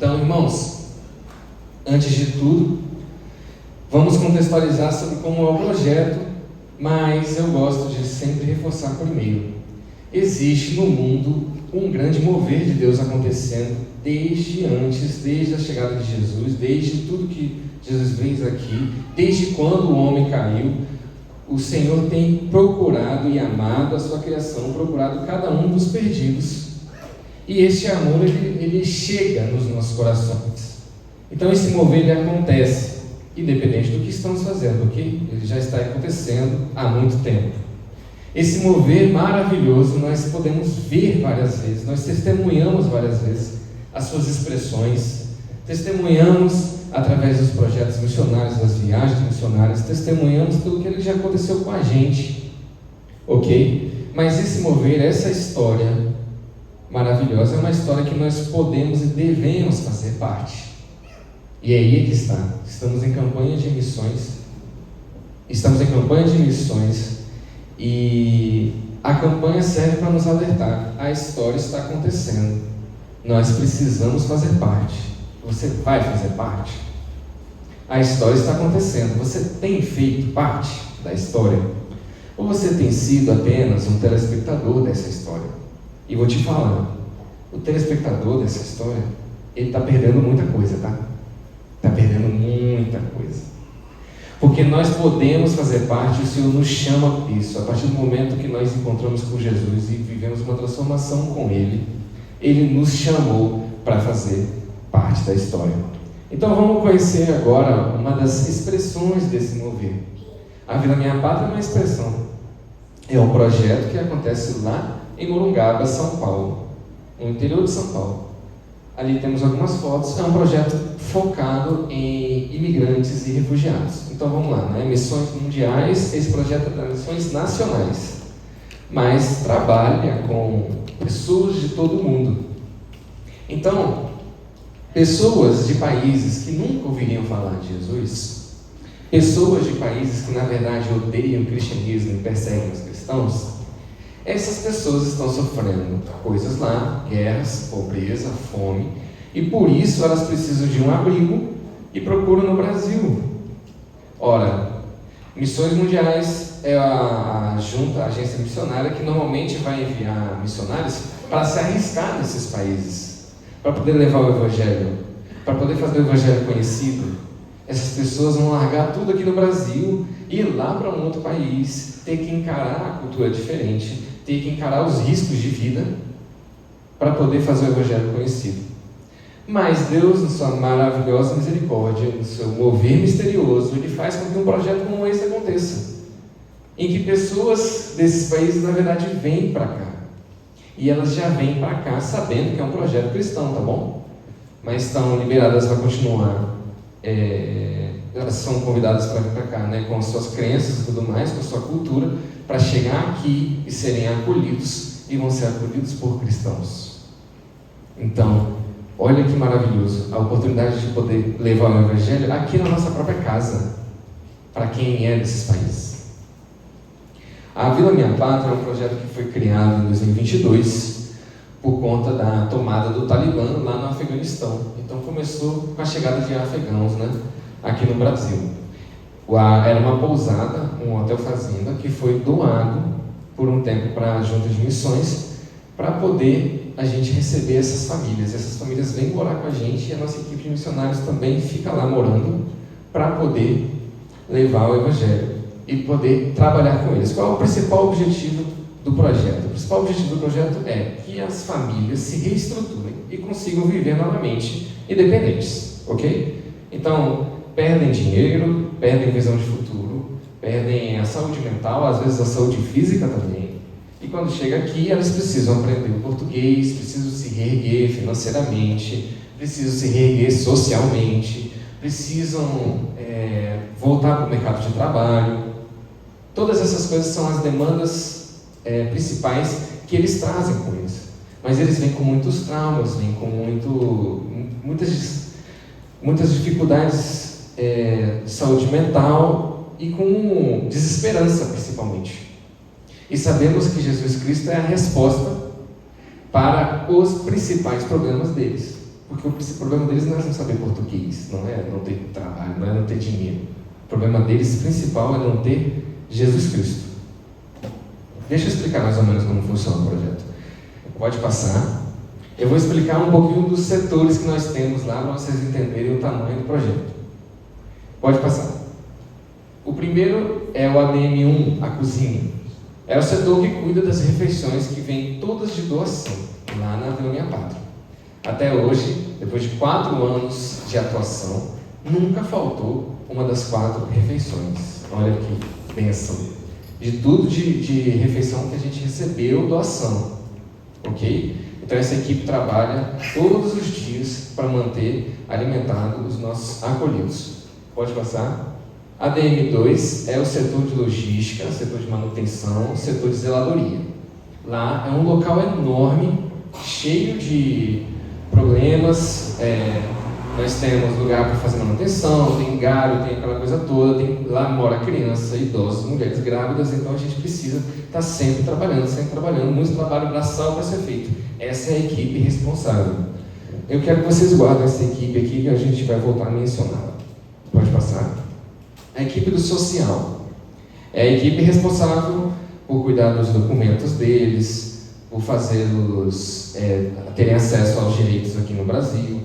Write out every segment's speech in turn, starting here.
Então, irmãos, antes de tudo, vamos contextualizar sobre como é o projeto, mas eu gosto de sempre reforçar primeiro. Existe no mundo um grande mover de Deus acontecendo desde a chegada de Jesus, desde tudo que Jesus fez aqui, desde quando o homem caiu. O Senhor tem procurado e amado a sua criação, procurado cada um dos perdidos. E esse amor, ele chega nos nossos corações. Então esse mover, ele acontece, independente do que estamos fazendo, ok? Ele já está acontecendo há muito tempo. Esse mover maravilhoso, nós podemos ver várias vezes, nós testemunhamos várias vezes as suas expressões, testemunhamos através dos projetos missionários, das viagens missionárias, testemunhamos tudo que já aconteceu com a gente, ok? Mas esse mover, essa história maravilhosa, é uma história que nós podemos e devemos fazer parte. E aí é que está. Estamos em campanha de missões e a campanha serve para nos alertar. A história está acontecendo, nós precisamos fazer parte. Você vai fazer parte? A história está acontecendo, você tem feito parte da história? Ou você tem sido apenas um telespectador dessa história? E vou te falar, o telespectador dessa história, ele está perdendo muita coisa, tá? Está perdendo muita coisa. Porque nós podemos fazer parte, o Senhor nos chama isso. A partir do momento que nós encontramos com Jesus e vivemos uma transformação com Ele, Ele nos chamou para fazer parte da história. Então vamos conhecer agora uma das expressões desse mover. A Vila Minha Pátria é uma expressão. É um projeto que acontece lá em Morungaba, São Paulo, no interior de São Paulo. Ali temos algumas fotos. É um projeto focado em imigrantes e refugiados. Então vamos lá, né? Missões mundiais. Esse projeto é para missões nacionais, mas trabalha com pessoas de todo o mundo. Então, pessoas de países que nunca ouviriam falar de Jesus, pessoas de países que na verdade odeiam o cristianismo e perseguem os cristãos, essas pessoas estão sofrendo coisas lá, guerras, pobreza, fome, e por isso elas precisam de um abrigo e procuram no Brasil. Ora, Missões Mundiais é a agência missionária que normalmente vai enviar missionários para se arriscar nesses países, para poder levar o Evangelho, para poder fazer o Evangelho conhecido. Essas pessoas vão largar tudo aqui no Brasil e ir lá para um outro país, ter que encarar a cultura diferente, ter que encarar os riscos de vida para poder fazer o Evangelho conhecido. Mas Deus, na sua maravilhosa misericórdia, no seu mover misterioso, Ele faz com que um projeto como esse aconteça, em que pessoas desses países, na verdade, vêm para cá. E elas já vêm para cá sabendo que é um projeto cristão, tá bom? Mas estão liberadas para continuar. Elas são convidadas para vir para cá, né, com as suas crenças e tudo mais, com a sua cultura, para chegar aqui e serem acolhidos, e vão ser acolhidos por cristãos. Então, olha que maravilhoso, a oportunidade de poder levar o Evangelho aqui na nossa própria casa, para quem é desses países. A Vila Minha Pátria é um projeto que foi criado em 2022, por conta da tomada do Talibã lá no Afeganistão. Então começou com a chegada de afegãos, né, aqui no Brasil. Era uma pousada, um hotel fazenda, que foi doado por um tempo para a Junta de Missões, para poder a gente receber essas famílias. Essas famílias vêm morar com a gente e a nossa equipe de missionários também fica lá morando para poder levar o Evangelho e poder trabalhar com eles. Qual é o principal objetivo do projeto? O principal objetivo do projeto é que as famílias se reestruturem e consigam viver novamente independentes, ok? Então, perdem dinheiro, perdem visão de futuro, perdem a saúde mental, às vezes a saúde física também. E quando chega aqui, elas precisam aprender o português, precisam se reerguer financeiramente, precisam se reerguer socialmente, precisam voltar para o mercado de trabalho. Todas essas coisas são as demandas principais que eles trazem com eles. Mas eles vêm com muitos traumas, vêm com muitas dificuldades de saúde mental e com desesperança, principalmente. E sabemos que Jesus Cristo é a resposta para os principais problemas deles. Porque o problema deles não é não saber português, não é não ter trabalho, não é não ter dinheiro. O problema deles principal é não ter Jesus Cristo. Deixa eu explicar mais ou menos como funciona o projeto. Pode passar. Eu vou explicar um pouquinho dos setores que nós temos lá para vocês entenderem o tamanho do projeto. Pode passar. O primeiro é o ADM1, a cozinha. É o setor que cuida das refeições que vêm todas de doação, lá na Vila Minha Pátria. Até hoje, depois de 4 anos de atuação, nunca faltou uma das 4 refeições. Olha que bênção. De tudo de refeição que a gente recebeu doação. Ok? Então essa equipe trabalha todos os dias para manter alimentados os nossos acolhidos. Pode passar? ADM2 é o setor de logística, setor de manutenção, setor de zeladoria. Lá é um local enorme, cheio de problemas. Nós temos lugar para fazer manutenção, tem galho, tem aquela coisa toda, lá mora criança, idosos, mulheres grávidas, então a gente precisa estar sempre trabalhando, muito trabalho braçal para ser feito. Essa é a equipe responsável. Eu quero que vocês guardem essa equipe aqui que a gente vai voltar a mencionar. Pode passar? A equipe do social. É a equipe responsável por cuidar dos documentos deles, por fazê-los terem acesso aos direitos aqui no Brasil,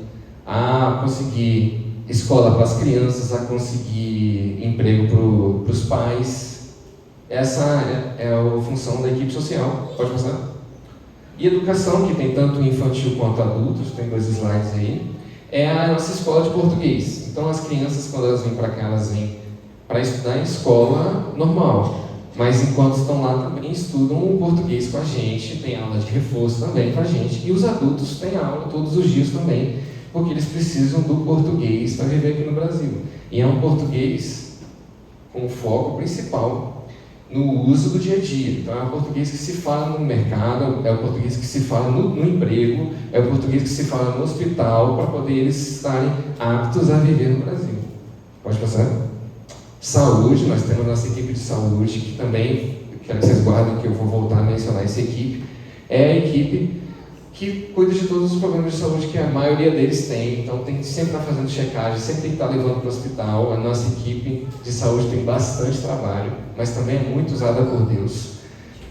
a conseguir escola para as crianças, a conseguir emprego para os pais. Essa é a função da equipe social. Pode passar? E educação, que tem tanto infantil quanto adultos, tem 2 slides aí, é a nossa escola de português. Então as crianças, quando elas vêm para cá, elas vêm para estudar em escola normal, mas enquanto estão lá também estudam o português com a gente, tem aula de reforço também com a gente, e os adultos têm aula todos os dias também, porque eles precisam do português para viver aqui no Brasil. E é um português com foco principal no uso do dia a dia. Então é o português que se fala no mercado, é o português que se fala no emprego, é o português que se fala no hospital, para poder eles estarem aptos a viver no Brasil. Pode passar? Saúde, nós temos a nossa equipe de saúde, que também, quero que vocês guardem que eu vou voltar a mencionar essa equipe, é a equipe que cuida de todos os problemas de saúde que a maioria deles tem, então tem que sempre estar fazendo checagem, sempre tem que estar levando para o hospital. A nossa equipe de saúde tem bastante trabalho, mas também é muito usada por Deus.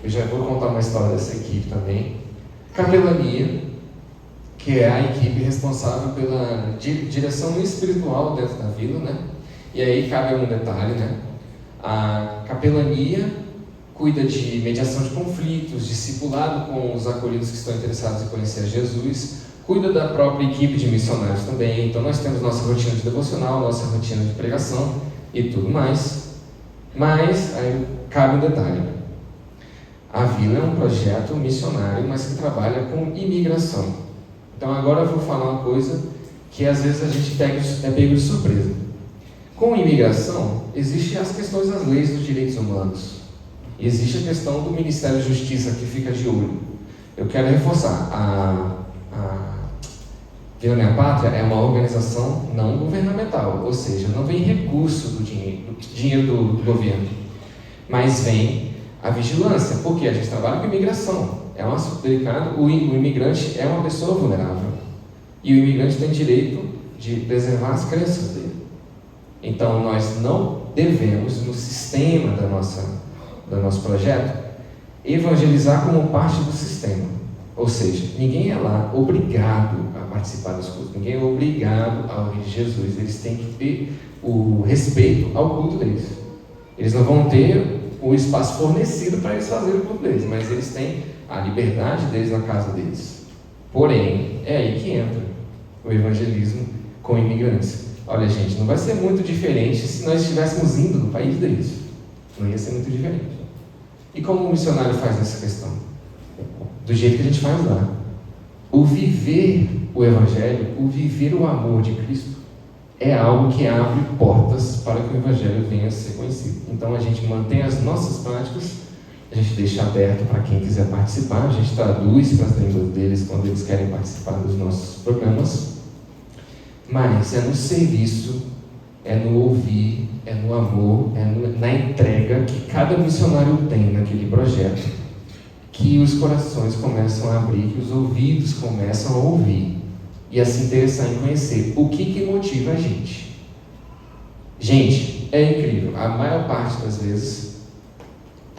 Eu já vou contar uma história dessa equipe também. Capelania, que é a equipe responsável pela direção espiritual dentro da vila, né? E aí cabe um detalhe, né? A capelania cuida de mediação de conflitos, discipulado com os acolhidos que estão interessados em conhecer Jesus, cuida da própria equipe de missionários também. Então nós temos nossa rotina de devocional, nossa rotina de pregação e tudo mais. Mas aí cabe um detalhe. A vila é um projeto missionário, mas que trabalha com imigração. Então agora eu vou falar uma coisa que às vezes a gente é pego de surpresa. Com imigração, existem as questões das leis dos direitos humanos. E existe a questão do Ministério da Justiça que fica de olho. Eu quero reforçar, a Vila Minha Pátria é uma organização não governamental, ou seja, não vem recurso do dinheiro do governo, mas vem a vigilância, porque a gente trabalha com imigração, é um assunto delicado, o imigrante é uma pessoa vulnerável, e o imigrante tem direito de preservar as crenças dele. Então nós não devemos, no sistema do nosso projeto, evangelizar como parte do sistema. Ou seja, ninguém é lá obrigado a participar dos cultos, ninguém é obrigado a ouvir Jesus, eles têm que ter o respeito ao culto deles. Eles não vão ter o espaço fornecido para eles fazerem o culto deles, mas eles têm a liberdade deles na casa deles. Porém, é aí que entra o evangelismo com imigrantes. Olha, gente, não vai ser muito diferente se nós estivéssemos indo no país deles. Não ia ser muito diferente. E como o missionário faz nessa questão? Do jeito que a gente faz lá. O viver o Evangelho, o viver o amor de Cristo, é algo que abre portas para que o Evangelho venha a ser conhecido. Então a gente mantém as nossas práticas, a gente deixa aberto para quem quiser participar, a gente traduz para as línguas deles quando eles querem participar dos nossos programas, mas é no serviço, é no ouvir, é no amor, é na entrega que cada missionário tem naquele projeto, que os corações começam a abrir, que os ouvidos começam a ouvir. e a se interessar em conhecer o que motiva a gente. Gente, é incrível, a maior parte das vezes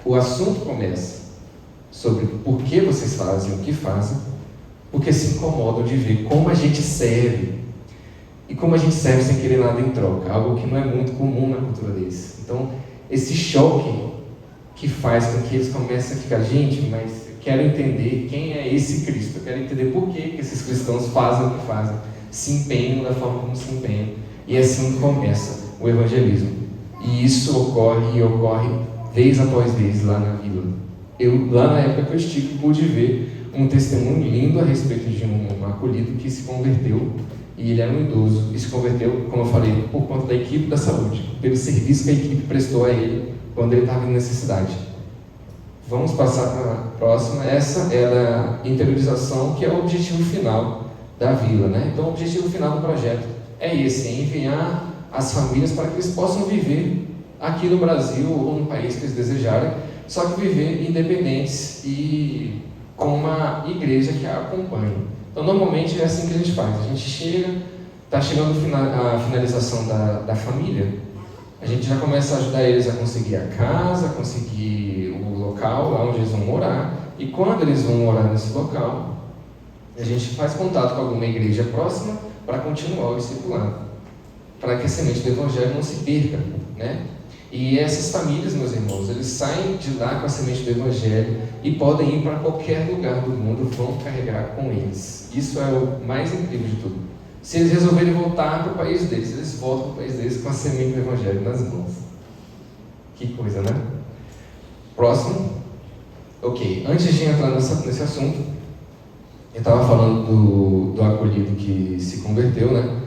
o assunto começa sobre por que vocês fazem o que fazem, porque se incomodam de ver como a gente serve, e como a gente serve sem querer nada em troca, algo que não é muito comum na cultura deles. Então, esse choque que faz com que eles comecem a ficar, gente, mas eu quero entender quem é esse Cristo, eu quero entender por que esses cristãos fazem o que fazem, se empenham da forma como se empenham, e assim começa o evangelismo. E isso ocorre e ocorre vez após vez lá na vila. Eu, lá na época que eu estive, pude ver um testemunho lindo a respeito de um acolhido que se converteu, e ele era um idoso, e se converteu, como eu falei, por conta da equipe da saúde, pelo serviço que a equipe prestou a ele quando ele estava em necessidade. Vamos passar para a próxima. Essa era a interiorização, que é o objetivo final da vila, né? Então, o objetivo final do projeto é esse, é enviar as famílias para que eles possam viver aqui no Brasil ou no país que eles desejarem, só que viver independentes e com uma igreja que a acompanhe. Então, normalmente é assim que a gente faz. A gente chega, está chegando a finalização da família, a gente já começa a ajudar eles a conseguir a casa, conseguir o local lá onde eles vão morar, e quando eles vão morar nesse local, a gente faz contato com alguma igreja próxima para continuar o discipulado, para que a semente do Evangelho não se perca, né? E essas famílias, meus irmãos, eles saem de lá com a semente do Evangelho e podem ir para qualquer lugar do mundo, vão carregar com eles. Isso é o mais incrível de tudo. Se eles resolverem voltar para o país deles, eles voltam para o país deles com a semente do Evangelho nas mãos. Que coisa, né? Próximo. Ok, antes de entrar nesse assunto, eu estava falando do acolhido que se converteu, né?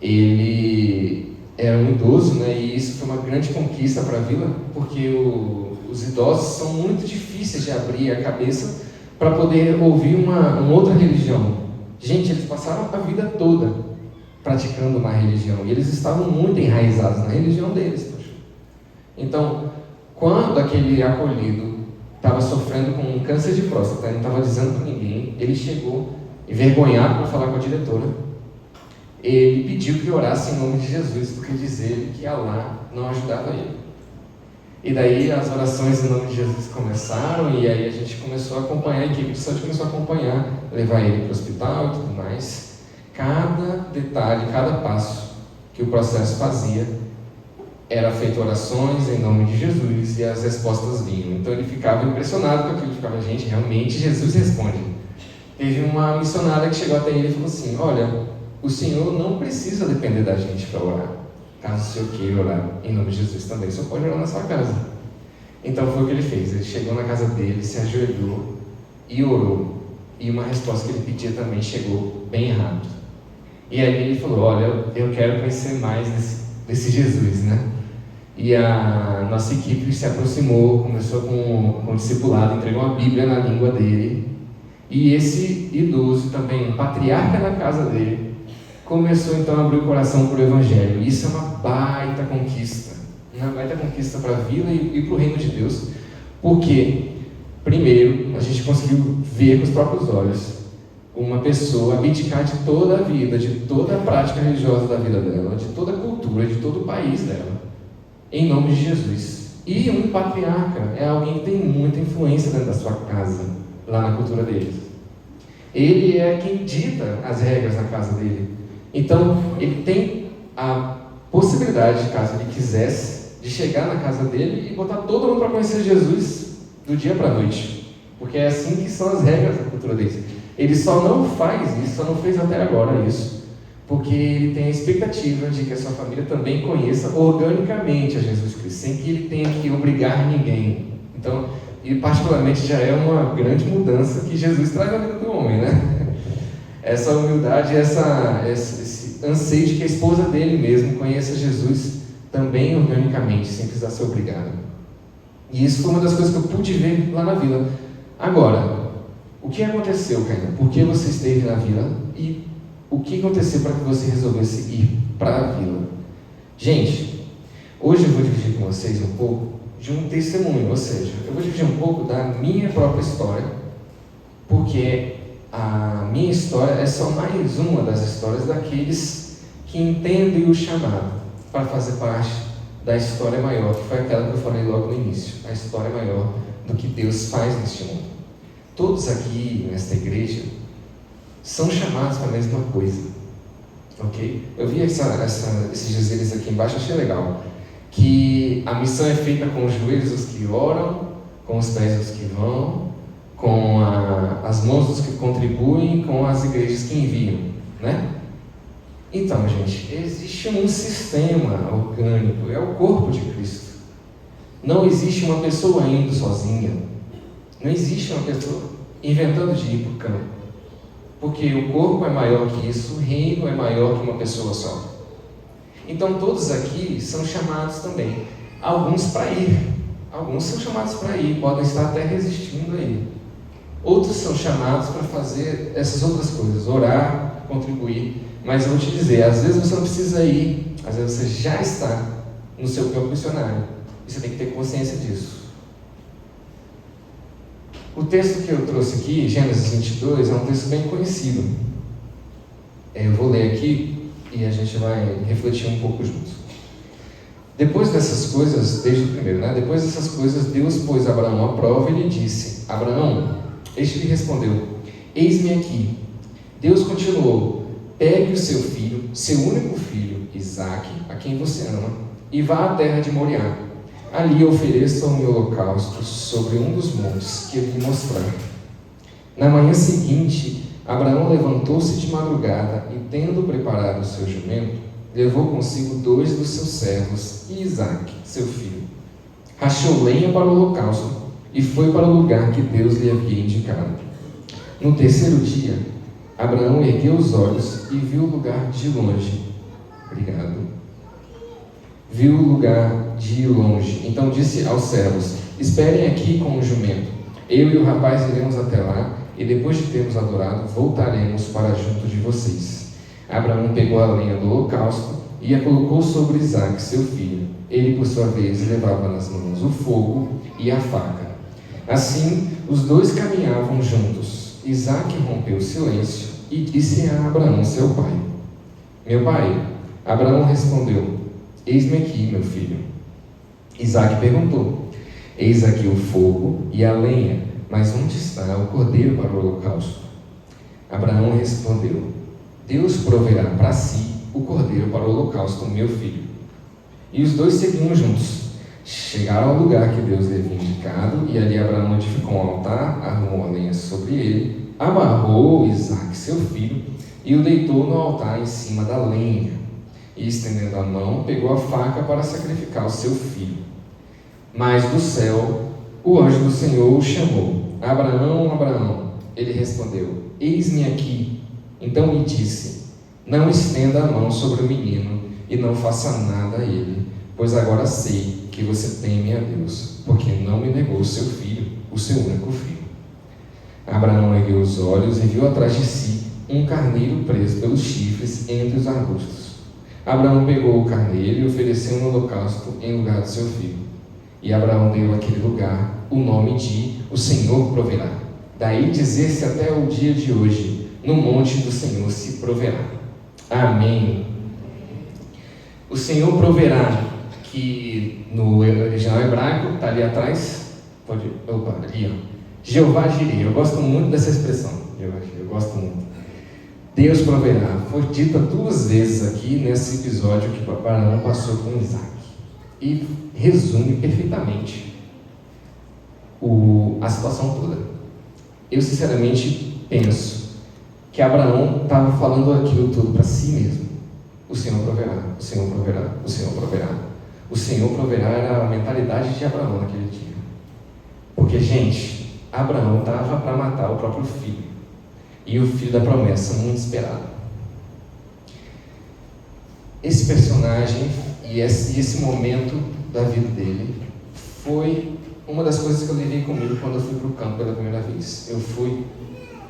Ele era um idoso, né? E isso foi uma grande conquista para a vila, porque os idosos são muito difíceis de abrir a cabeça para poder ouvir uma outra religião. Gente, eles passaram a vida toda praticando uma religião e eles estavam muito enraizados na religião deles. Poxa. Então, quando aquele acolhido estava sofrendo com um câncer de próstata, não estava dizendo para ninguém, ele chegou envergonhado para falar com a diretora. Ele pediu que orasse em nome de Jesus, porque diz ele que Allah não ajudava ele. E daí as orações em nome de Jesus começaram, e aí a gente começou a acompanhar, a equipe de saúde começou a acompanhar, levar ele para o hospital e tudo mais. Cada detalhe, cada passo que o processo fazia, era feito orações em nome de Jesus e as respostas vinham. Então ele ficava impressionado com aquilo, ficava, gente, realmente Jesus responde. Teve uma missionária que chegou até ele e falou assim, olha, o Senhor não precisa depender da gente para orar. Caso o Senhor queira orar em nome de Jesus também, o Senhor pode orar na sua casa. Então foi o que ele fez, ele chegou na casa dele, se ajoelhou e orou. E uma resposta que ele pedia também chegou bem rápido. E aí ele falou, olha, eu quero conhecer mais desse Jesus, né? E a nossa equipe se aproximou, começou com o discipulado, entregou uma Bíblia na língua dele. E esse idoso também, um patriarca na casa dele, começou então a abrir o coração para o Evangelho. Isso é uma baita conquista para a vila e para o reino de Deus, porque, primeiro, a gente conseguiu ver com os próprios olhos uma pessoa abdicar de toda a vida, de toda a prática religiosa da vida dela, de toda a cultura, de todo o país dela, em nome de Jesus. E um patriarca é alguém que tem muita influência dentro da sua casa, lá na cultura deles. Ele é quem dita as regras na casa dele. Então, ele tem a possibilidade, caso ele quisesse, de chegar na casa dele e botar todo mundo para conhecer Jesus do dia para a noite. Porque é assim que são as regras da cultura deles. Ele só não faz isso, só não fez até agora isso, porque ele tem a expectativa de que a sua família também conheça organicamente a Jesus Cristo, sem que ele tenha que obrigar ninguém. Então, e particularmente já é uma grande mudança que Jesus traz na vida do homem, né? Essa humildade, esse anseio de que a esposa dele mesmo conheça Jesus também organicamente, sem precisar ser obrigada. E isso foi uma das coisas que eu pude ver lá na vila. Agora, o que aconteceu, Caína? Por que você esteve na vila? E o que aconteceu para que você resolvesse ir para a vila? Gente, hoje eu vou dividir com vocês um pouco de um testemunho, ou seja, eu vou dividir um pouco da minha própria história, porque a minha história é só mais uma das histórias daqueles que entendem o chamado para fazer parte da história maior, que foi aquela que eu falei logo no início, a história maior do que Deus faz neste mundo. Todos aqui nesta igreja são chamados para a mesma coisa, ok? Eu vi esses dizeres aqui embaixo, achei legal, que a missão é feita com os joelhos dos que oram, com os pés dos que vão, com as mãos dos que contribuem, com as igrejas que enviam, né? Então, gente, existe um sistema orgânico, é o corpo de Cristo. Não existe uma pessoa indo sozinha, não existe uma pessoa inventando de ir para o campo, porque o corpo é maior que isso, o reino é maior que uma pessoa só. Então, todos aqui são chamados também, alguns para ir, alguns são chamados para ir, podem estar até resistindo a ir. Outros são chamados para fazer essas outras coisas, orar, contribuir. Mas eu vou te dizer, às vezes você não precisa ir, às vezes você já está no seu campo missionário. E você tem que ter consciência disso. O texto que eu trouxe aqui, Gênesis 22, é um texto bem conhecido. Eu vou ler aqui e a gente vai refletir um pouco juntos. Depois dessas coisas, desde o primeiro, né? Depois dessas coisas, Deus pôs Abraão à prova e lhe disse: Abraão, este lhe respondeu: eis-me aqui. Deus continuou: pegue o seu filho, seu único filho, Isaque, a quem você ama, e vá à terra de Moriá. Ali ofereça-o em holocausto sobre um dos montes que eu lhe mostrar. Na manhã seguinte, Abraão levantou-se de madrugada e, tendo preparado o seu jumento, levou consigo 2 dos seus servos e Isaque, seu filho. Rachou lenha para o holocausto e foi para o lugar que Deus lhe havia indicado. No terceiro dia, Abraão ergueu os olhos e viu o lugar de longe. Viu o lugar de longe. Então disse aos servos: esperem aqui com o jumento. Eu e o rapaz iremos até lá, e depois de termos adorado, voltaremos para junto de vocês. Abraão pegou a lenha do holocausto e a colocou sobre Isaque, seu filho. Ele, por sua vez, levava nas mãos o fogo e a faca. Assim, os dois caminhavam juntos. Isaque rompeu o silêncio e disse a Abraão, seu pai: meu pai. Abraão respondeu: eis-me aqui, meu filho. Isaque perguntou: eis aqui o fogo e a lenha, mas onde está o cordeiro para o holocausto? Abraão respondeu: Deus proverá para si o cordeiro para o holocausto, meu filho. E os dois seguiam juntos. Chegaram ao lugar que Deus lhe havia indicado, e ali Abraão edificou um altar, arrumou a lenha sobre ele, amarrou Isaque, seu filho, e o deitou no altar em cima da lenha. E, estendendo a mão, pegou a faca para sacrificar o seu filho. Mas do céu, o anjo do Senhor o chamou: Abraão, Abraão. Ele respondeu: eis-me aqui. Então lhe disse: não estenda a mão sobre o menino e não faça nada a ele, pois agora sei que você teme a Deus, porque não me negou o seu filho, o seu único filho. Abraão ergueu os olhos e viu atrás de si um carneiro preso pelos chifres entre os arbustos. Abraão pegou o carneiro e ofereceu no holocausto em lugar do seu filho. E Abraão deu àquele lugar o nome de O Senhor Proverá. Daí dizer-se até o dia de hoje: no monte do Senhor se proverá. Amém. O Senhor proverá, que no original hebraico está ali atrás. Ali, ó. Jeová Jireh. Eu gosto muito dessa expressão. Jeová Jireh, eu gosto muito. Deus proverá. Foi dita 2 vezes aqui nesse episódio que Abraão passou com Isaque. E resume perfeitamente a situação toda. Eu sinceramente penso que Abraão estava falando aquilo tudo para si mesmo. O Senhor proverá, o Senhor proverá, o Senhor proverá. O Senhor proverá era a mentalidade de Abraão naquele dia. Porque, gente, Abraão estava para matar o próprio filho. E o filho da promessa, muito esperado. Esse personagem e esse momento da vida dele foi uma das coisas que eu levei comigo quando eu fui para o campo pela primeira vez. Eu fui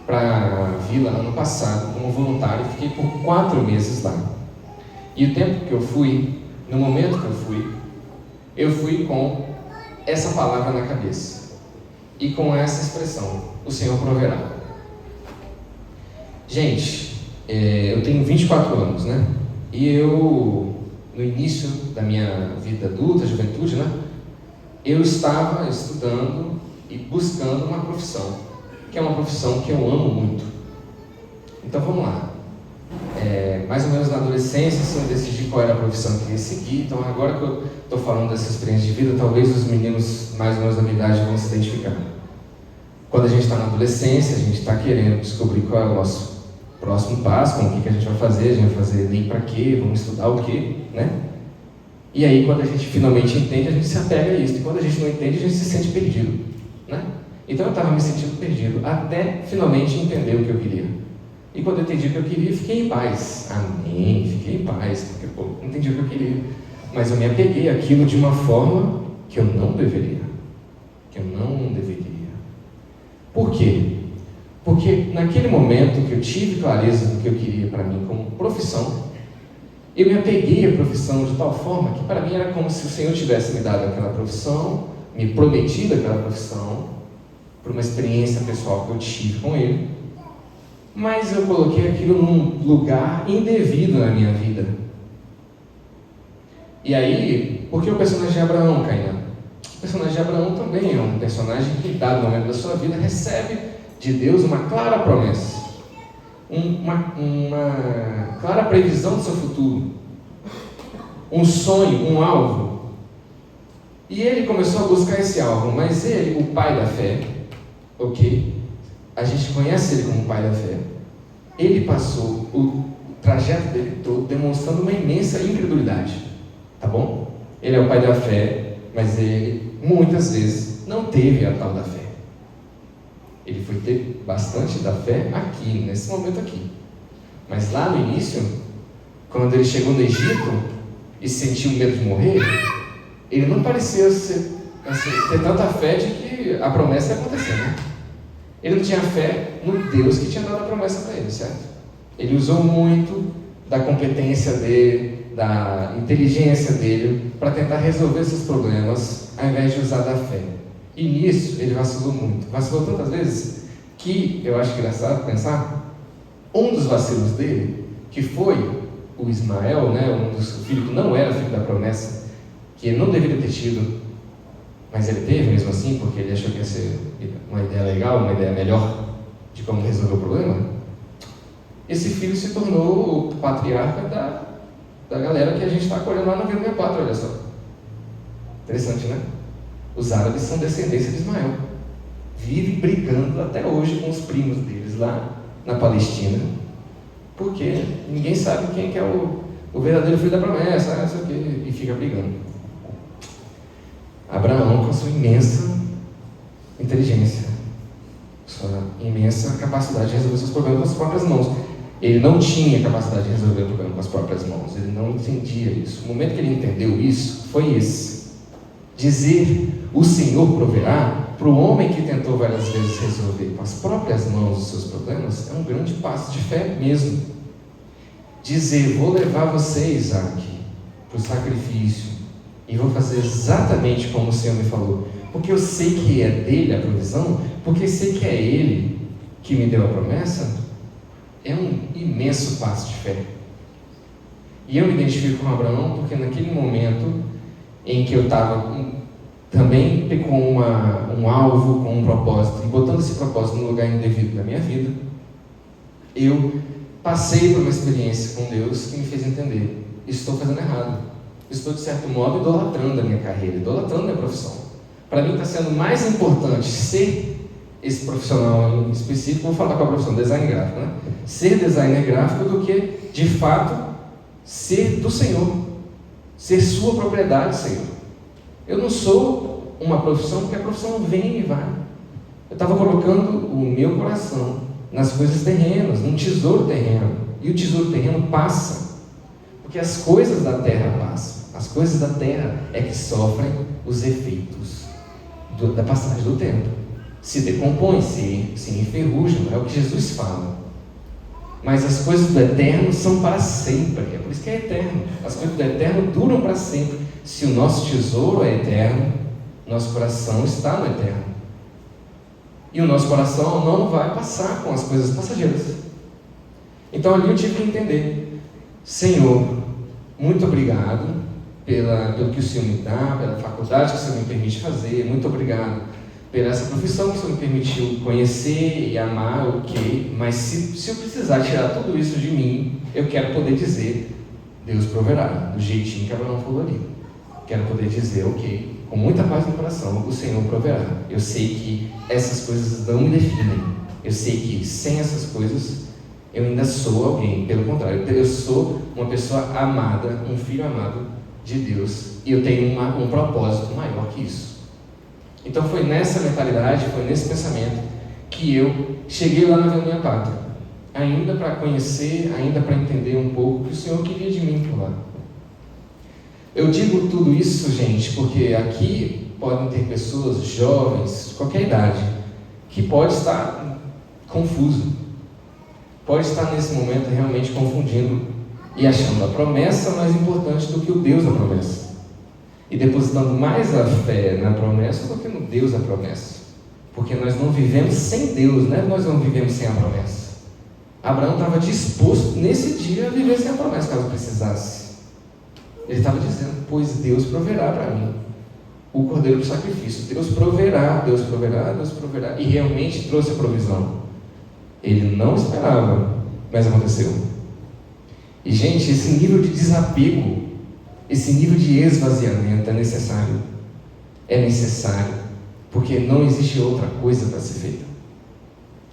para a vila ano passado como voluntário e fiquei por 4 meses lá. E o tempo que eu fui, no momento que eu fui com essa palavra na cabeça e com essa expressão: o Senhor proverá. Gente, eu tenho 24 anos, né? E eu, no início da minha vida adulta, juventude, né? Eu estava estudando e buscando uma profissão, que é uma profissão que eu amo muito. Então vamos lá. Mais ou menos na adolescência, assim, eu decidi qual era a profissão que eu queria seguir. Então agora que eu estou falando dessa experiência de vida, talvez os meninos mais ou menos da minha idade vão se identificar. Quando a gente está na adolescência, a gente está querendo descobrir qual é o nosso próximo passo, com o que a gente vai fazer, a gente vai fazer nem para quê, vamos estudar o quê, né? E aí quando a gente finalmente entende, a gente se apega a isso. E quando a gente não entende, a gente se sente perdido, né? Então eu estava me sentindo perdido, até finalmente entender o que eu queria. E quando eu entendi o que eu queria, fiquei em paz. Amém, fiquei em paz, porque entendi o que eu queria. Mas eu me apeguei àquilo de uma forma que eu não deveria. Por quê? Porque naquele momento que eu tive clareza do que eu queria para mim como profissão, eu me apeguei à profissão de tal forma que para mim era como se o Senhor tivesse me dado aquela profissão, me prometido aquela profissão, por uma experiência pessoal que eu tive com Ele, mas eu coloquei aquilo num lugar indevido na minha vida. E aí, por que o personagem de Abraão, Cainã? O personagem de Abraão também é um personagem que, dado momento da sua vida, recebe de Deus uma clara promessa, uma clara previsão do seu futuro, um sonho, um alvo. E ele começou a buscar esse alvo, mas ele, o pai da fé, ok? A gente conhece ele como o pai da fé. Ele passou o trajeto dele todo demonstrando uma imensa incredulidade, tá bom? Ele é o pai da fé, mas ele muitas vezes não teve a tal da fé. Ele foi ter bastante da fé aqui, nesse momento aqui. Mas lá no início, quando ele chegou no Egito e sentiu medo de morrer, ele não parecia ter tanta fé de que a promessa ia acontecer, né? Ele não tinha fé no Deus que tinha dado a promessa para ele, certo? Ele usou muito da competência dele, da inteligência dele, para tentar resolver esses problemas, ao invés de usar da fé. E nisso ele vacilou muito. Vacilou tantas vezes que eu acho engraçado pensar, um dos vacilos dele, que foi o Ismael, né, um dos filhos que não era filho da promessa, que ele não deveria ter tido, mas ele teve mesmo assim, porque ele achou que ia ser uma ideia legal, uma ideia melhor de como resolver o problema. Esse filho se tornou o patriarca da galera que a gente está acolhendo lá no Vila 64, olha só. Interessante, né? Os árabes são descendência de Ismael. Vive brigando até hoje com os primos deles lá na Palestina, porque ninguém sabe quem que é o verdadeiro filho da promessa, não sei o quê, e fica brigando. Abraão, com sua imensa inteligência, sua imensa capacidade de resolver seus problemas com as próprias mãos. Ele não tinha capacidade de resolver o problema com as próprias mãos, ele não entendia isso. O momento que ele entendeu isso, foi esse. Dizer, o Senhor proverá, para o homem que tentou várias vezes resolver com as próprias mãos os seus problemas, é um grande passo de fé mesmo. Dizer, vou levar você, Isaac, para o sacrifício, e vou fazer exatamente como o Senhor me falou, porque eu sei que é dele a provisão, porque sei que é ele que me deu a promessa, é um imenso passo de fé. E eu me identifico com Abraão porque naquele momento em que eu estava também com um alvo, com um propósito, e botando esse propósito no lugar indevido da minha vida, eu passei por uma experiência com Deus que me fez entender, estou fazendo errado. Estou, de certo modo, idolatrando a minha carreira, idolatrando a minha profissão. Para mim está sendo mais importante ser esse profissional em específico, vou falar com a profissão design gráfico, né? Ser designer gráfico do que, de fato, ser do Senhor, ser sua propriedade, Senhor. Eu não sou uma profissão porque a profissão vem e vai. Eu estava colocando o meu coração nas coisas terrenas, num tesouro terreno, e o tesouro terreno passa. Porque as coisas da terra passam. As coisas da terra é que sofrem os efeitos da passagem do tempo. Se decompõem, se enferrujam, é o que Jesus fala. Mas as coisas do eterno são para sempre. É por isso que é eterno. As coisas do eterno duram para sempre. Se o nosso tesouro é eterno, nosso coração está no eterno. E o nosso coração não vai passar com as coisas passageiras. Então ali eu tive que entender: Senhor, muito obrigado pelo que o Senhor me dá, pela faculdade que o Senhor me permite fazer, muito obrigado pela essa profissão que o Senhor me permitiu conhecer e amar, ok, mas se eu precisar tirar tudo isso de mim, eu quero poder dizer: Deus proverá, do jeitinho que Abraão falou ali. Quero poder dizer, ok, com muita paz no coração, o Senhor proverá. Eu sei que essas coisas não me definem. Eu sei que sem essas coisas eu ainda sou alguém. Pelo contrário, eu sou uma pessoa amada, um filho amado de Deus, e eu tenho um propósito maior que isso. Então foi nessa mentalidade, foi nesse pensamento que eu cheguei lá na Vila Minha Pátria, ainda para conhecer, ainda para entender um pouco o que o Senhor queria de mim por lá. Eu digo tudo isso, gente, porque aqui podem ter pessoas jovens, de qualquer idade, que pode estar confuso, pode estar nesse momento realmente confundindo e achando a promessa mais importante do que o Deus da promessa, e depositando mais a fé na promessa do que no Deus da promessa, porque nós não vivemos sem Deus, né? Nós não vivemos sem a promessa. Abraão estava disposto nesse dia a viver sem a promessa, caso precisasse. Ele estava dizendo: pois Deus proverá para mim o cordeiro do sacrifício. Deus proverá, Deus proverá, Deus proverá. E realmente trouxe a provisão. Ele não esperava, mas aconteceu. E, gente, esse nível de desapego, esse nível de esvaziamento é necessário. É necessário, porque não existe outra coisa para ser feita.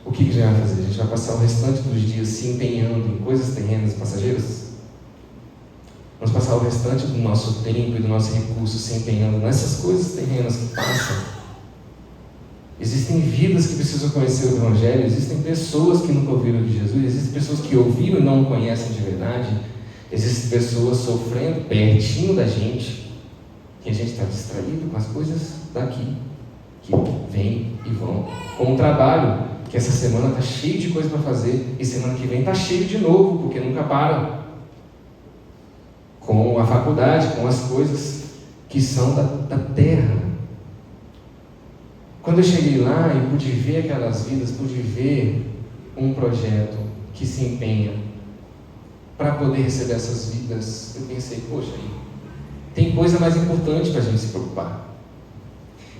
O que a gente vai fazer? A gente vai passar o restante dos dias se empenhando em coisas terrenas e passageiras? Vamos passar o restante do nosso tempo e do nosso recurso se empenhando nessas coisas terrenas que passam? Existem vidas que precisam conhecer o Evangelho, existem pessoas que nunca ouviram de Jesus, existem pessoas que ouviram e não o conhecem de verdade, existem pessoas sofrendo pertinho da gente, que a gente está distraído com as coisas daqui, que vêm e vão, com o trabalho, que essa semana está cheio de coisa para fazer, e semana que vem está cheio de novo, porque nunca para. Com a faculdade, com as coisas que são da terra. Quando eu cheguei lá e pude ver aquelas vidas, pude ver um projeto que se empenha para poder receber essas vidas, eu pensei: poxa, tem coisa mais importante para a gente se preocupar.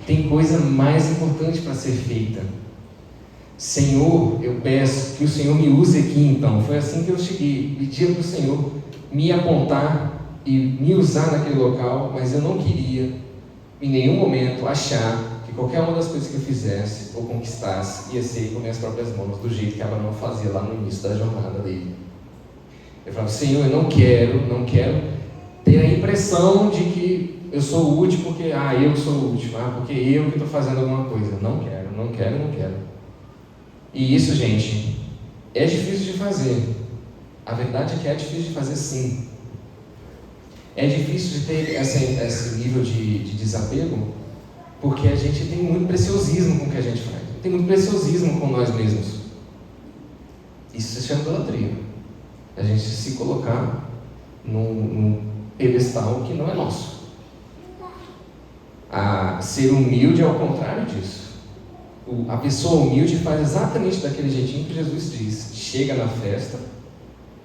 Tem coisa mais importante para ser feita. Senhor, eu peço que o Senhor me use aqui então. Foi assim que eu cheguei, pedi para o Senhor me apontar e me usar naquele local, mas eu não queria em nenhum momento achar que qualquer uma das coisas que eu fizesse ou conquistasse ia ser com minhas próprias mãos, do jeito que Abraão fazia lá no início da jornada dele. Eu falava: Senhor, eu não quero ter a impressão de que eu sou útil porque eu sou útil, porque eu que estou fazendo alguma coisa. Não quero. E isso, gente, é difícil de fazer. A verdade é que é difícil de fazer, sim. É difícil de ter esse nível de desapego, porque a gente tem muito preciosismo com o que a gente faz. Tem muito preciosismo com nós mesmos. Isso se chama idolatria. A gente se colocar num pedestal que não é nosso. Ser humilde é o contrário disso. A pessoa humilde faz exatamente daquele jeitinho que Jesus diz: chega na festa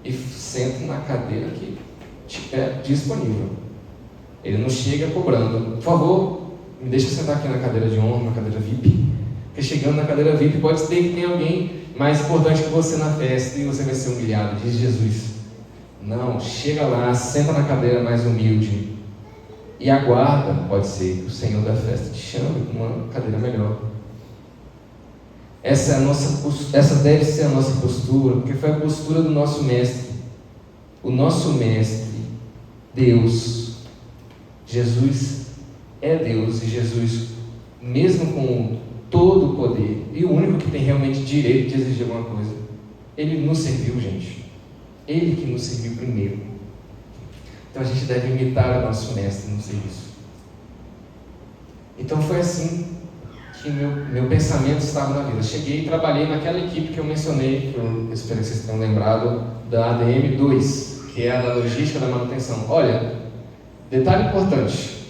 e senta na cadeira que estiver disponível. Ele não chega cobrando: por favor, me deixa sentar aqui na cadeira de honra, na cadeira VIP. Porque chegando na cadeira VIP pode ser que tenha alguém mais importante que você na festa e você vai ser humilhado, diz Jesus. Não, chega lá, senta na cadeira mais humilde e aguarda, pode ser que o Senhor da festa te chame com uma cadeira melhor. Essa deve ser a nossa postura, porque foi a postura do nosso mestre. O nosso mestre, Deus, Jesus é Deus, e Jesus, mesmo com todo o poder, e o único que tem realmente direito de exigir alguma coisa, Ele nos serviu, gente. Ele que nos serviu primeiro. Então a gente deve imitar o nosso mestre no serviço. Então foi assim que meu pensamento estava na vida. Cheguei e trabalhei naquela equipe que eu mencionei, que eu espero que vocês tenham lembrado, da ADM 2, que é a da logística da manutenção. Olha, detalhe importante: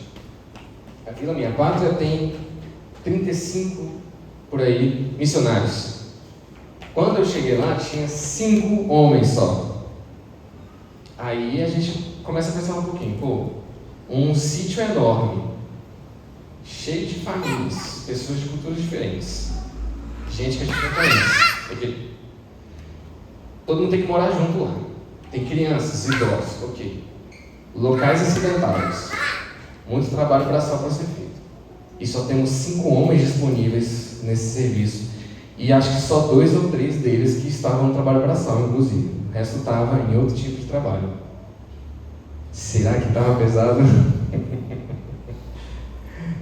a Vila Minha Pátria tem 35 por aí missionários. Quando eu cheguei lá, tinha 5 homens só. Aí a gente começa a pensar um pouquinho, um sítio enorme, cheio de famílias, pessoas de culturas diferentes, gente que a gente não conhece, porque todo mundo tem que morar junto lá. Tem crianças, idosos, ok. Locais acidentários, muito trabalho braçal para ser feito. E só temos 5 homens disponíveis nesse serviço. E acho que só 2 ou 3 deles que estavam no trabalho braçal, inclusive. O resto estava em outro tipo de trabalho. Será que estava pesado?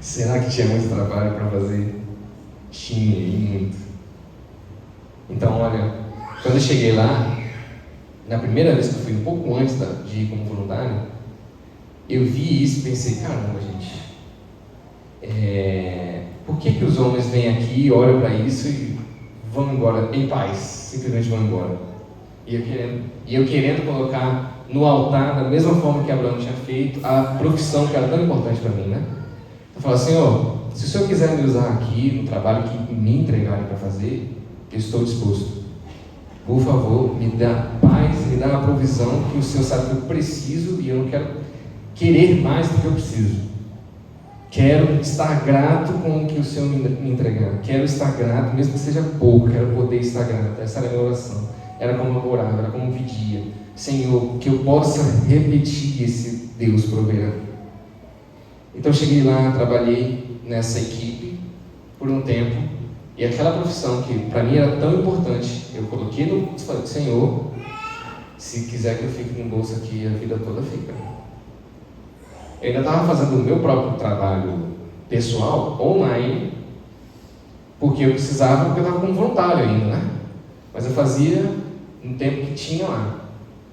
Será que tinha muito trabalho para fazer? Tinha, e muito. Então, olha, quando eu cheguei lá, na primeira vez que eu fui, um pouco antes de ir como voluntário, eu vi isso e pensei, caramba, gente, por que os homens vêm aqui, olham para isso e vão embora em paz, simplesmente vão embora? E eu querendo colocar no altar, da mesma forma que Abraão tinha feito, a profissão que era tão importante para mim, né? Eu falo, Senhor, se o Senhor quiser me usar aqui, no trabalho que me entregarem para fazer, eu estou disposto. Por favor, me dá paz, me dá a provisão que o Senhor sabe que eu preciso e eu não quero querer mais do que eu preciso. Quero estar grato com o que o Senhor me entregar. Quero estar grato, mesmo que seja pouco, quero poder estar grato. Essa era a minha oração. Era como eu orava, era como eu pedia. Senhor, que eu possa repetir esse Deus proverá. Então eu cheguei lá, trabalhei nessa equipe por um tempo. E aquela profissão que para mim era tão importante, eu coloquei no Senhor, se quiser que eu fique no bolso aqui, a vida toda fica. Eu ainda estava fazendo o meu próprio trabalho pessoal, online, porque eu precisava, porque eu estava como voluntário ainda, né? Mas eu fazia no tempo que tinha lá.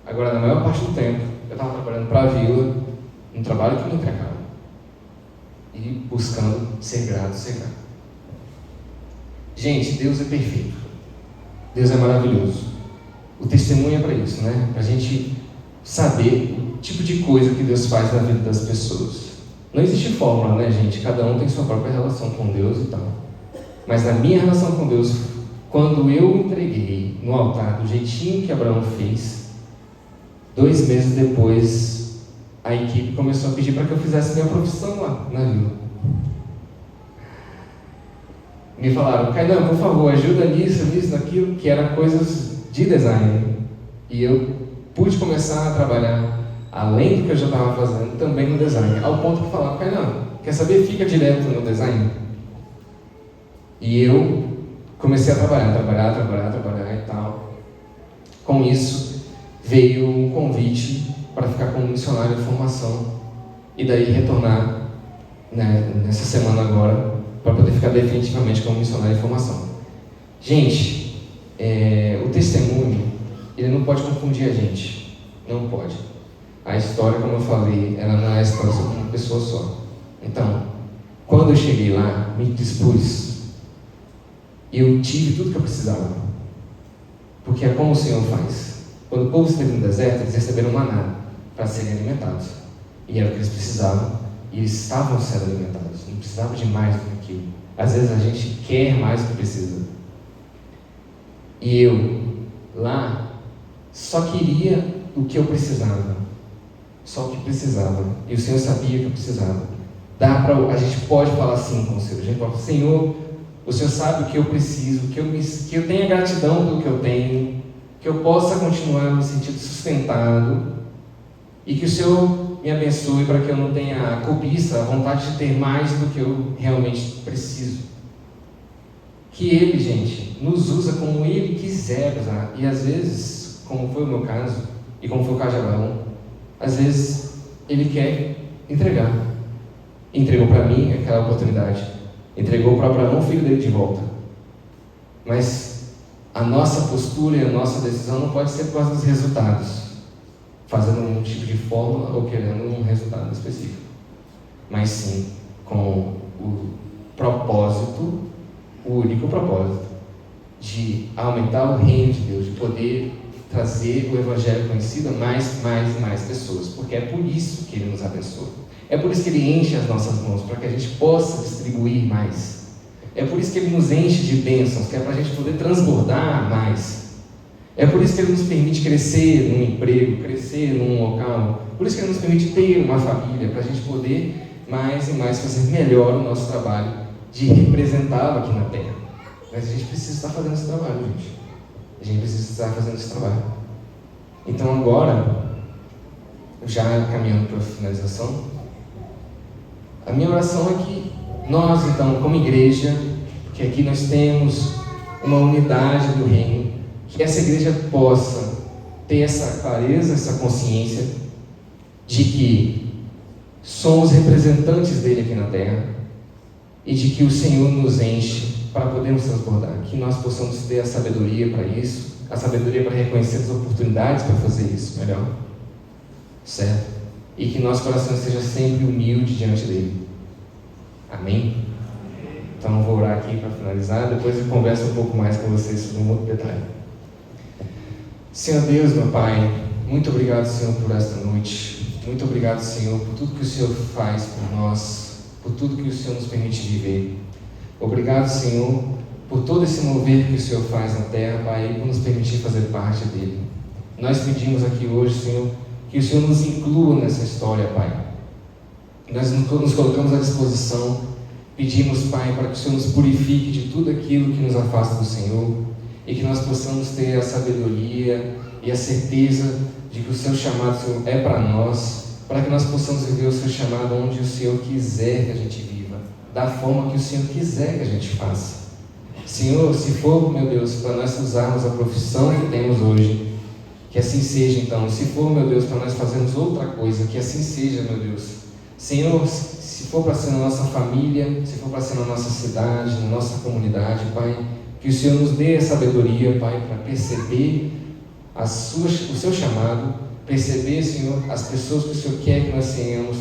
Agora, na maior parte do tempo, eu estava trabalhando para a vila, um trabalho que me entregava. E buscando ser grato, ser grato. Gente, Deus é perfeito. Deus é maravilhoso. O testemunho é para isso, né? Para a gente saber o tipo de coisa que Deus faz na vida das pessoas. Não existe fórmula, né, gente? Cada um tem sua própria relação com Deus e tal. Mas na minha relação com Deus, quando eu entreguei no altar do jeitinho que Abraão fez, 2 meses depois, a equipe começou a pedir para que eu fizesse minha profissão lá na vila. Me falaram, Kainan, por favor, ajuda nisso, naquilo, que eram coisas de design. E eu pude começar a trabalhar, além do que eu já estava fazendo, também no design. Ao ponto de falar, Kainan, quer saber? Fica direto no design. E eu comecei a trabalhar e tal. Com isso, veio um convite para ficar como missionário de formação. E daí retornar, né, nessa semana agora, para poder ficar definitivamente como missionário de formação. Gente, o testemunho, ele não pode confundir a gente. Não pode. A história, como eu falei, ela não é a história sobre uma pessoa só. Então, quando eu cheguei lá, me dispus, eu tive tudo que eu precisava. Porque é como o Senhor faz. Quando o povo esteve no deserto, eles receberam maná para serem alimentados. E era o que eles precisavam. E eles estavam sendo alimentados. Não precisava de mais do que aquilo. Às vezes a gente quer mais do que precisa. E eu, lá, só queria o que eu precisava. Só o que precisava. E o Senhor sabia que eu precisava. A gente pode falar assim com o Senhor. A gente pode falar, Senhor, o Senhor sabe o que eu preciso, que eu tenha gratidão pelo que eu tenho, que eu possa continuar me sentindo sustentado e que o Senhor me abençoe para que eu não tenha a cobiça, a vontade de ter mais do que eu realmente preciso. Que Ele, gente, nos usa como Ele quiser usar. E às vezes, como foi o meu caso, e como foi o caso de Abraão, às vezes Ele quer entregar. Entregou para mim aquela oportunidade. Entregou para Abraão, o filho dele, de volta. Mas a nossa postura e a nossa decisão não pode ser por causa dos resultados, fazendo um tipo de fórmula ou querendo um resultado específico, mas sim com o propósito, o único propósito, de aumentar o reino de Deus, de poder trazer o Evangelho conhecido a mais e mais pessoas, porque é por isso que Ele nos abençoa. É por isso que Ele enche as nossas mãos, para que a gente possa distribuir mais. É por isso que Ele nos enche de bênçãos, que é para a gente poder transbordar mais. É por isso que Ele nos permite crescer num emprego, crescer num local. Por isso que Ele nos permite ter uma família, para a gente poder mais e mais fazer melhor o nosso trabalho de representá-lo aqui na Terra. Mas a gente precisa estar fazendo esse trabalho, gente. A gente precisa estar fazendo esse trabalho. Então agora, já caminhando para a finalização, a minha oração é que nós, então, como igreja, que aqui nós temos uma unidade do reino, que essa igreja possa ter essa clareza, essa consciência de que somos representantes dele aqui na terra e de que o Senhor nos enche para podermos transbordar, que nós possamos ter a sabedoria para isso, a sabedoria para reconhecer as oportunidades para fazer isso melhor, certo? E que nosso coração esteja sempre humilde diante dele. Amém? Então eu vou orar aqui para finalizar, depois eu converso um pouco mais com vocês sobre um outro detalhe. Senhor Deus, meu Pai, muito obrigado, Senhor, por esta noite. Muito obrigado, Senhor, por tudo que o Senhor faz por nós, por tudo que o Senhor nos permite viver. Obrigado, Senhor, por todo esse mover que o Senhor faz na terra, Pai, e por nos permitir fazer parte dele. Nós pedimos aqui hoje, Senhor, que o Senhor nos inclua nessa história, Pai. Nós nos colocamos à disposição, pedimos, Pai, para que o Senhor nos purifique de tudo aquilo que nos afasta do Senhor e que nós possamos ter a sabedoria e a certeza de que o Seu chamado, Senhor, é para nós, para que nós possamos viver o Seu chamado onde o Senhor quiser que a gente viva, da forma que o Senhor quiser que a gente faça. Senhor, se for, meu Deus, para nós usarmos a profissão que temos hoje, que assim seja, então. Se for, meu Deus, para nós fazermos outra coisa, que assim seja, meu Deus. Senhor, se for para ser na nossa família, se for para ser na nossa cidade, na nossa comunidade, Pai, que o Senhor nos dê a sabedoria, Pai, para perceber o Seu chamado, perceber, Senhor, as pessoas que o Senhor quer que nós tenhamos,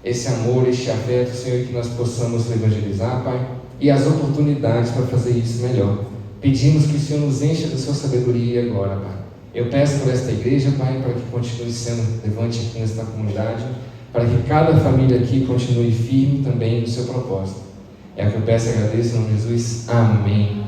esse amor, este afeto, Senhor, que nós possamos evangelizar, Pai, e as oportunidades para fazer isso melhor. Pedimos que o Senhor nos encha da Sua sabedoria agora, Pai. Eu peço por esta igreja, Pai, para que continue sendo relevante aqui nesta comunidade, para que cada família aqui continue firme também no seu propósito. É o que eu peço e agradeço em nome de Jesus. Amém.